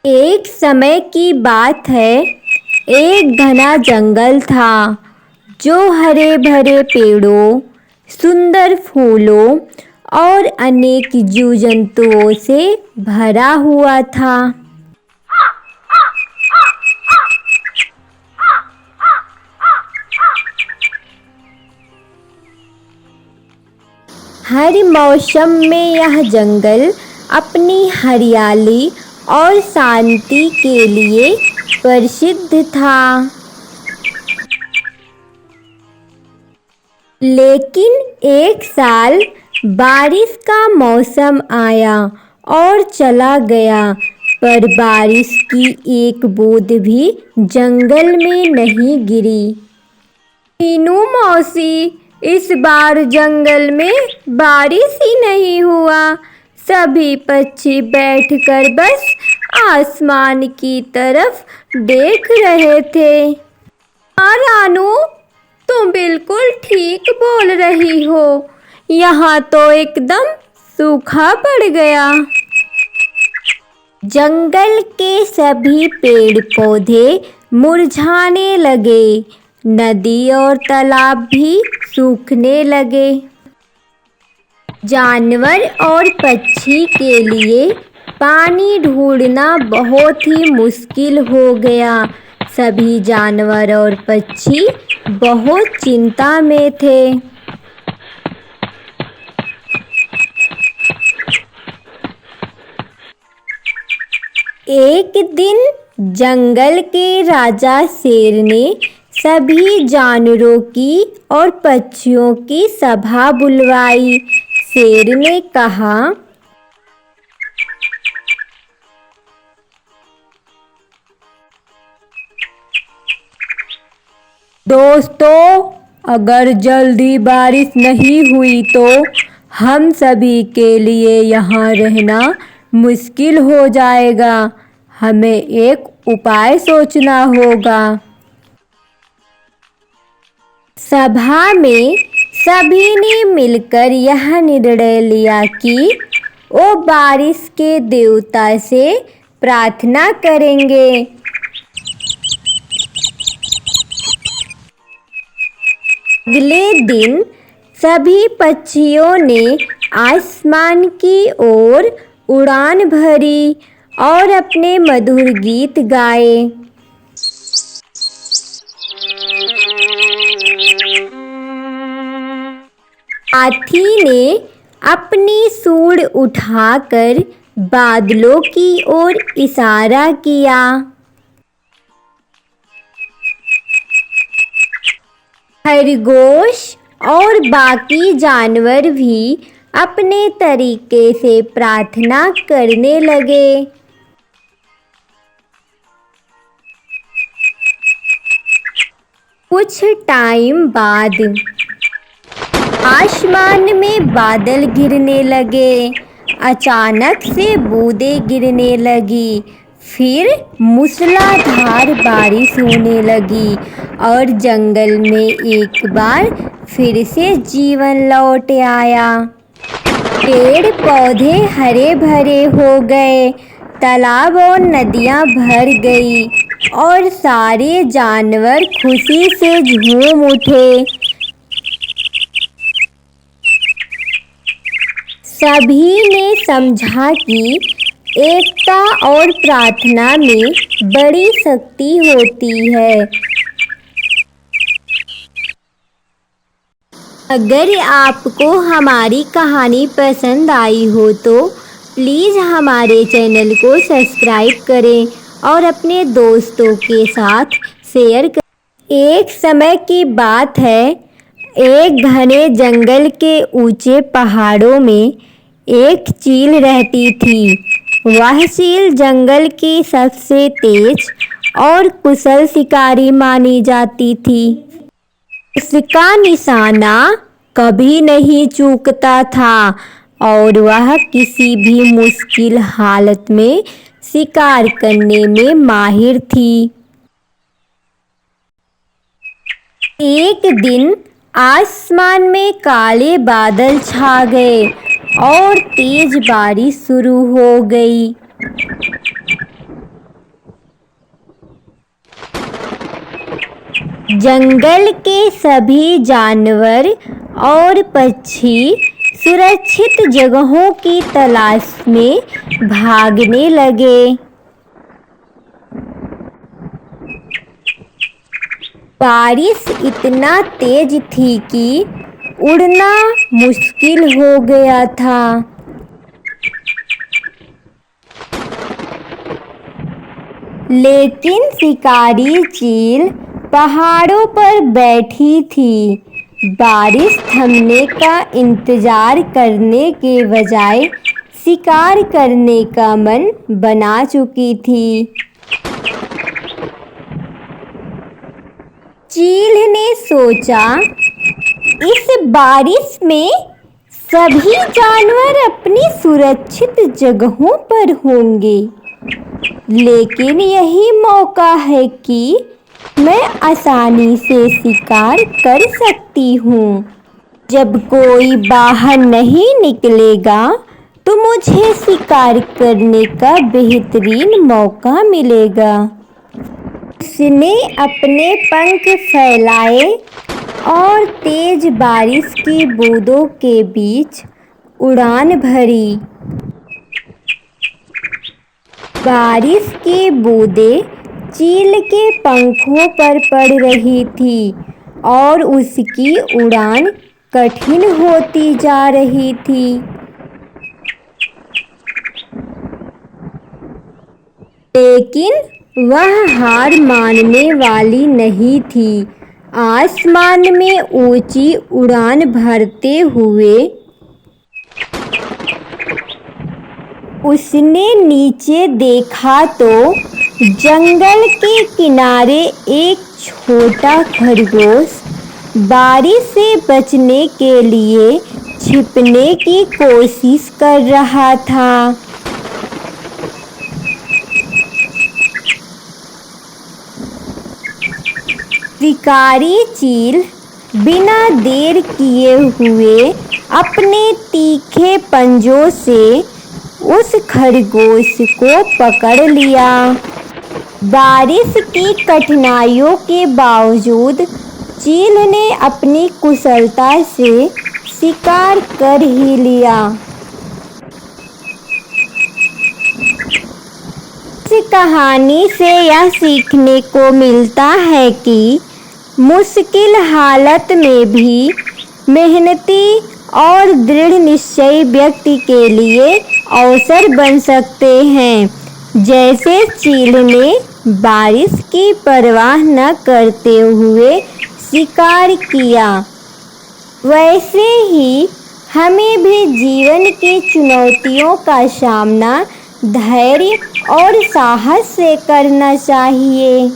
एक समय की बात है। एक घना जंगल था जो हरे भरे पेड़ों, सुंदर फूलों और अनेक जीव जंतुओं से भरा हुआ था। हर मौसम में यह जंगल अपनी हरियाली और शांति के लिए प्रसिद्ध था। लेकिन एक साल बारिश का मौसम आया और चला गया, पर बारिश की एक बूंद भी जंगल में नहीं गिरी। मीनू मौसी, इस बार जंगल में बारिश ही नहीं हुआ। सभी पक्षी बैठकर बस आसमान की तरफ देख रहे थे। हाँ रानू, तुम बिल्कुल ठीक बोल रही हो। यहाँ तो एकदम सूखा पड़ गया। जंगल के सभी पेड़ पौधे मुरझाने लगे, नदी और तालाब भी सूखने लगे। जानवर और पक्षी के लिए पानी ढूंढना बहुत ही मुश्किल हो गया। सभी जानवर और पक्षी बहुत चिंता में थे। एक दिन जंगल के राजा शेर ने सभी जानवरों की और पक्षियों की सभा बुलवाई। शेर ने कहा, दोस्तों, अगर जल्दी बारिश नहीं हुई तो हम सभी के लिए यहाँ रहना मुश्किल हो जाएगा। हमें एक उपाय सोचना होगा। सभा में सभी ने मिलकर यह निर्णय लिया कि वो बारिश के देवता से प्रार्थना करेंगे। अगले दिन सभी पक्षियों ने आसमान की ओर उड़ान भरी और अपने मधुर गीत गाए। हाथी ने अपनी सूंड उठाकर बादलों की ओर इशारा किया। खरगोश और बाकी जानवर भी अपने तरीके से प्रार्थना करने लगे। कुछ टाइम बाद आसमान में बादल गिरने लगे। अचानक से बूंदें गिरने लगी। फिर मूसलाधार बारिश होने लगी और जंगल में एक बार फिर से जीवन लौट आया। पेड़ पौधे हरे भरे हो गए, तालाब और नदियाँ भर गई और सारे जानवर खुशी से झूम उठे। सभी ने समझा कि एकता और प्रार्थना में बड़ी शक्ति होती है। अगर आपको हमारी कहानी पसंद आई हो तो प्लीज़ हमारे चैनल को सब्सक्राइब करें और अपने दोस्तों के साथ शेयर करें। एक समय की बात है, एक घने जंगल के ऊंचे पहाड़ों में एक चील रहती थी। वह चील जंगल की सबसे तेज और कुशल शिकारी मानी जाती थी। उसका निशाना कभी नहीं चूकता था और वह किसी भी मुश्किल हालत में शिकार करने में माहिर थी। एक दिन आसमान में काले बादल छा गए और तेज बारिश शुरू हो गई। जंगल के सभी जानवर और पक्षी सुरक्षित जगहों की तलाश में भागने लगे। बारिश इतना तेज थी कि उड़ना मुश्किल हो गया था। लेकिन शिकारी चील पहाड़ों पर बैठी थी, बारिश थमने का इंतजार करने के बजाय शिकार करने का मन बना चुकी थी। चील ने सोचा, इस बारिश में सभी जानवर अपनी सुरक्षित जगहों पर होंगे, लेकिन यही मौका है कि मैं आसानी से शिकार कर सकती हूँ। जब कोई बाहर नहीं निकलेगा तो मुझे शिकार करने का बेहतरीन मौका मिलेगा। उसने अपने पंख फैलाए और तेज बारिश की बूंदों के बीच उड़ान भरी। बारिश की बूंदें चील के पंखों पर पड़ रही थी और उसकी उड़ान कठिन होती जा रही थी। लेकिन वह हार मानने वाली नहीं थी। आसमान में ऊंची उड़ान भरते हुए उसने नीचे देखा तो जंगल के किनारे एक छोटा खरगोश बारिश से बचने के लिए छिपने की कोशिश कर रहा था। शिकारी चील बिना देर किए हुए अपने तीखे पंजों से उस खरगोश को पकड़ लिया। बारिश की कठिनाइयों के बावजूद चील ने अपनी कुशलता से शिकार कर ही लिया। इस कहानी से यह सीखने को मिलता है कि मुश्किल हालत में भी मेहनती और दृढ़ निश्चयी व्यक्ति के लिए अवसर बन सकते हैं। जैसे चील ने बारिश की परवाह न करते हुए शिकार किया, वैसे ही हमें भी जीवन की चुनौतियों का सामना धैर्य और साहस से करना चाहिए।